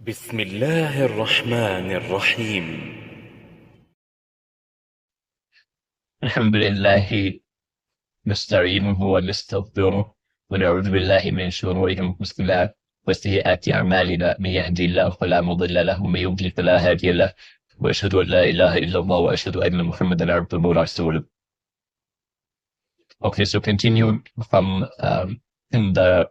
بسم الله الرحمن الرحيم. الحمد لله نستعينه ونستغفره ونعوذ بالله من شرور أنفسنا وسيئات أعمالنا. من يهدي الله فلا مضل له ومن يضلل فلا هادي له، وأشهد أن لا إله إلا الله وأشهد أن محمدا عبده ورسوله. Okay, so continuing from in the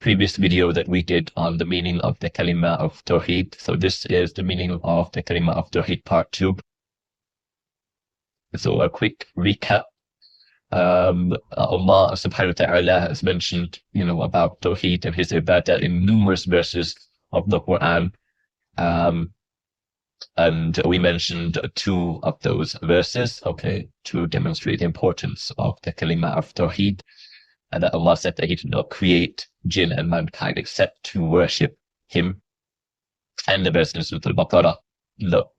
previous video that we did on the meaning of the Kalimah of Tawheed. So this is the meaning of the Kalimah of Tawheed part 2. So a quick recap. Allah subhanahu wa ta'ala has mentioned, about Tawheed and his ibadah in numerous verses of the Quran. And we mentioned two of those verses, to demonstrate the importance of the Kalimah of Tawheed. And that Allah said that he did not create jinn and mankind except to worship him. And the verse in Surah Al-Baqarah,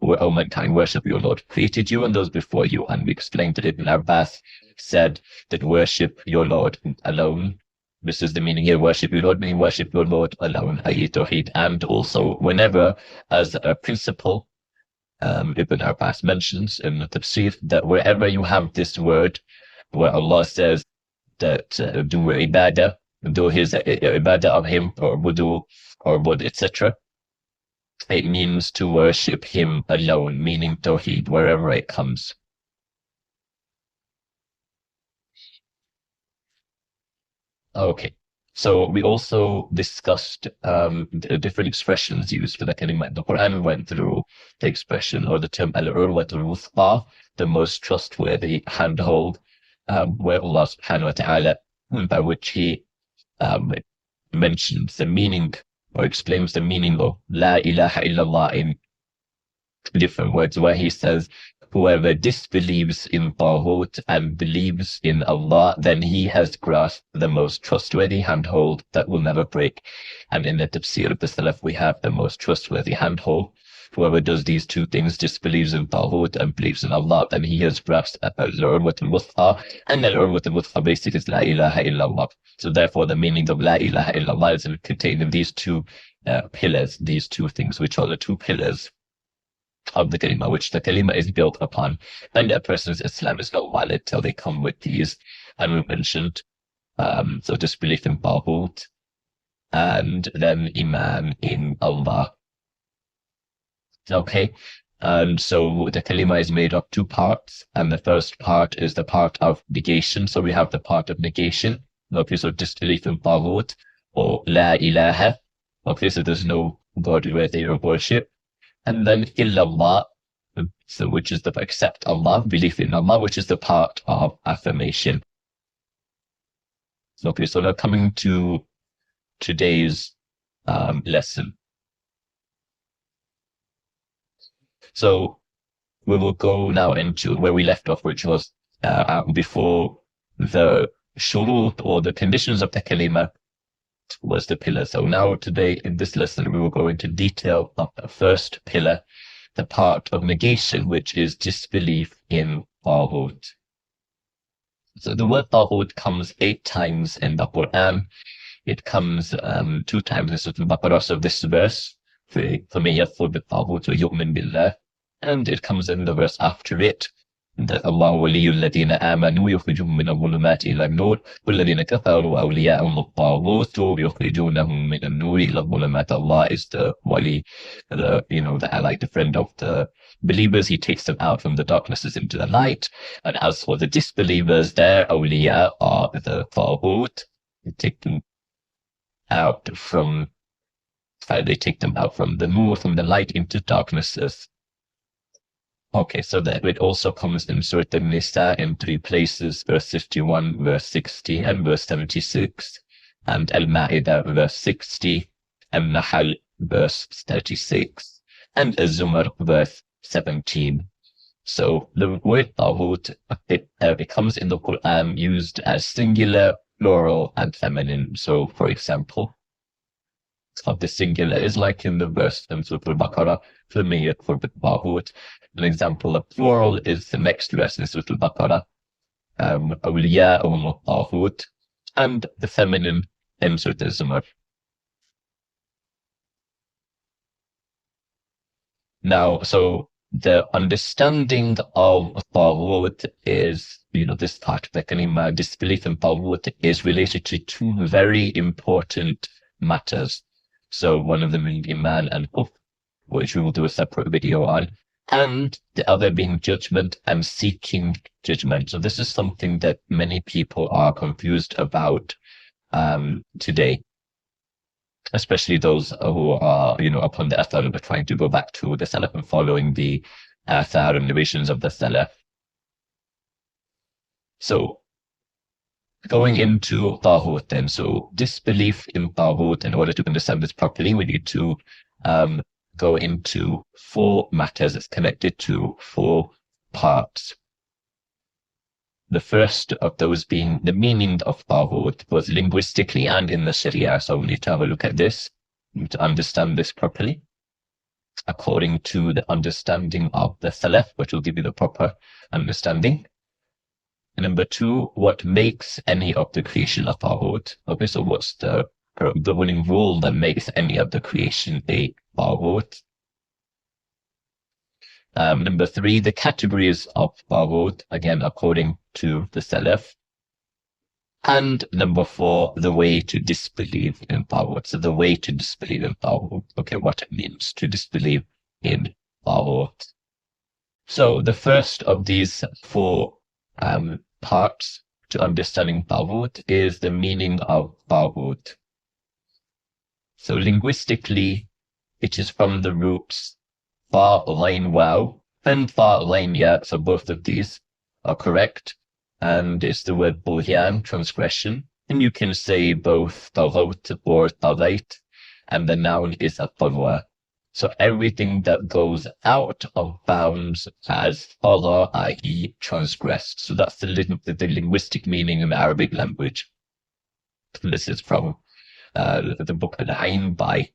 O mankind, worship your Lord created you and those before you. And we explained that Ibn Abbas said that worship your Lord alone. This is the meaning here, worship your Lord, meaning worship your Lord alone, i.e. Tawheed. And also whenever, as a principle, Ibn Abbas mentions in the tafsir that wherever you have this word, where Allah says that do ibadah, do his ibadah of him, or wudu, or wud, etc., it means to worship him alone, meaning Tawheed, wherever it comes. Okay, so we also discussed the different expressions used for the Kalimah. The Quran went through the expression or the term al-urwatul wuthqa, the most trustworthy handhold, where Allah subhanahu wa ta'ala, by which he mentions the meaning or explains the meaning of La ilaha illallah in different words, where he says, whoever disbelieves in Taghut and believes in Allah, then he has grasped the most trustworthy handhold that will never break. And in the tafsir of the Salaf, we have the most trustworthy handhold. Whoever does these two things, disbelieves in Taghut and believes in Allah, then he has grasped al-urwatul wuthqa. And al-urwatul wuthqa basically is La ilaha illallah. So therefore, the meaning of La ilaha illallah is contained in these two pillars, these two things, which are the two pillars of the Kalimah, which the Kalimah is built upon. And a person's Islam is not valid till they come with these. And we mentioned, so disbelief in Taghut, and then Iman in Allah. Okay, and so the Kalimah is made of two parts, and the first part is the part of negation. So we have the part of negation, so disbelief in Taghut, or La ilaha, so there's no God worthy of worship. And then illallah, so which is the accept Allah, belief in Allah, which is the part of affirmation. Okay, so now coming to today's lesson. So we will go now into where we left off, which was before the shurut, or the conditions of the Kalimah, was the pillar. So now today in this lesson, we will go into detail of the first pillar, the part of negation, which is disbelief in Taghut. So the word Taghut comes 8 times in the Quran. It comes 2 times in Surah Al-Baqarah, so this verse, فَمَن يَكْفُرْ بِالطَّاغُوتِ وَيُؤْمِنْ بِاللَّهِ, and it comes in the verse after it, that Allah وَلِيُّ الَّذِينَ آمَنُوا يُخْرِجُهُم مِّنَ الظُّلُمَاتِ إِلَى النُّورِ وَالَّذِينَ كَفَرُوا أَوْلِيَاؤُهُمُ الطَّاغُوتُ يُخْرِجُونَهُم مِّنَ النُّورِ إِلَى الظُّلُمَاتِ. Allah is the wali, the ally, the friend of the believers. He takes them out from the darknesses into the light. And as for the disbelievers, their awliya are the Taghut. They take them out from the nur, from the light, into darknesses. Okay, so that it also comes in Surah An-Nisa in 3 places, verse 51, verse 60, and verse 76, and Al-Ma'idah, verse 60, and Nahl, verse 36, and Az-Zumar, verse 17. So the word Taghut, it comes in the Quran used as singular, plural, and feminine. So, for example, of the singular is like in the verse in Surah Al-Baqarah, فَمَن يَكْفُرْ بِالطَّاغُوتِ. An example of plural is the next verse in Surah Al-Baqarah, أَوْلِيَاؤُهُمُ الطَّاغُوتِ, and the feminine in Surah Al-Zumar. Now, so the understanding of Taghut is, this part of the Kalimah, disbelief in Taghut, is related to two very important matters. So one of them being Iman and Kufr, which we will do a separate video on, and the other being judgment and seeking judgment. So this is something that many people are confused about today, especially those who are, upon the athar of trying to go back to the Salaf and following the athar and narrations of the Salaf. So, going into Taghut then, so disbelief in Taghut, in order to understand this properly, we need to go into four matters. It's connected to four parts. The first of those being the meaning of Taghut, both linguistically and in the Sharia. So we need to have a look at this, to understand this properly, according to the understanding of the Salaf, which will give you the proper understanding. And number two, what makes any of the creation a Taghut? Okay, so what's the governing rule that makes any of the creation a Taghut? Number three, the categories of Taghut, again, according to the Salaf. And number four, the way to disbelieve in Taghut. So the way to disbelieve in Taghut. Okay, what it means to disbelieve in Taghut. So the first of these four parts to understanding Taghut is the meaning of Taghut. So linguistically, it is from the roots Fa, Lain, Wow, and Fa, Lain, Ya. So both of these are correct. And it's the word Buhyan, transgression. And you can say both Taghut or Taghait, and the noun is At-Tagwa. So everything that goes out of bounds as Tagha, i.e. transgressed. So that's the linguistic meaning in the Arabic language. This is from the book Al-Ain by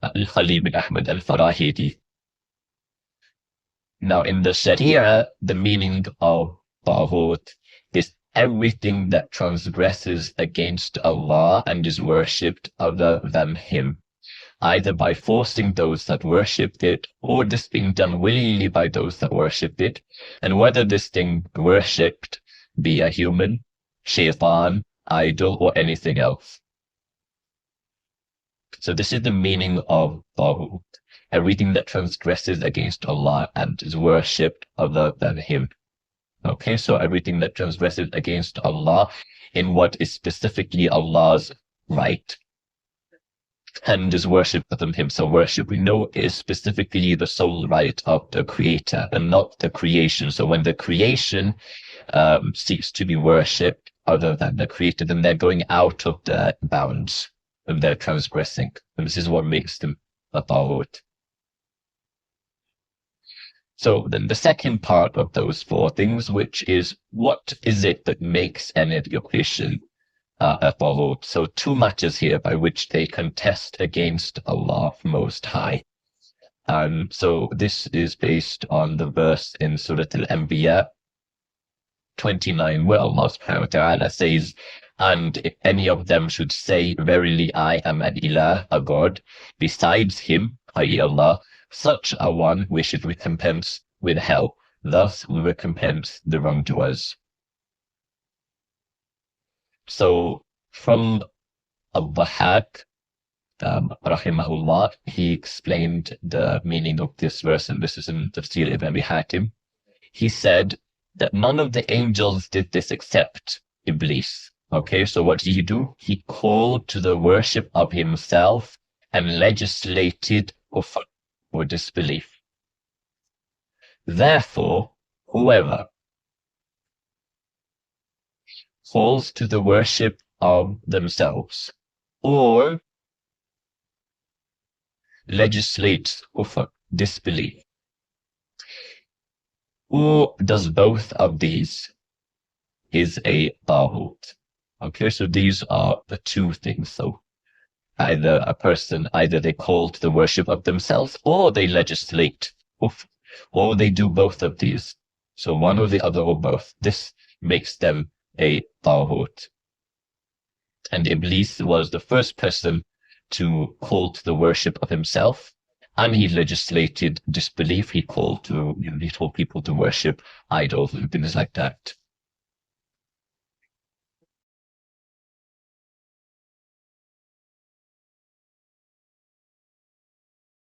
Al-Khalil bin Ahmad al-Farahidi. Now, in the Sharia, the meaning of Taghut is everything that transgresses against Allah and is worshipped other than Him, either by forcing those that worship it, or this being done willingly by those that worship it, and whether this thing worshipped be a human, shaitan, idol, or anything else. So this is the meaning of Taghut, everything that transgresses against Allah and is worshipped other than Him. Okay, so everything that transgresses against Allah in what is specifically Allah's right and is worshipped other than Him. So worship, we know, is specifically the sole right of the Creator and not the creation. So when the creation seeks to be worshipped other than the Creator, then they're going out of the bounds of their transgressing. And this is what makes them a Taghut. So then the second part of those four things, which is what is it that makes any of your creation a Taghut? So two matters here by which they contest against Allah Most High. So this is based on the verse in Surah Al-Anbiya 29, where Allah subhanahu wa ta'ala says, and if any of them should say, verily I am an ilah, a God, besides Him, i.e. Allah, such a one we should recompense with hell. Thus we recompense the wrongdoers. So from Al-Bahak, rahimahullah, he explained the meaning of this verse, and this is in Tafsir Ibn Abi Hatim. He said that none of the angels did this except Iblis. Okay, so what did he do? He called to the worship of himself and legislated kufr, or disbelief. Therefore, whoever calls to the worship of themselves or legislates kufr, disbelief, or does both of these, is a Taghut. Okay, so these are the two things. So either a person, either they call to the worship of themselves, or they legislate, or they do both of these. So one or the other or both. This makes them a Taghut. And Iblis was the first person to call to the worship of himself, And he legislated disbelief. He told people to worship idols and things like that.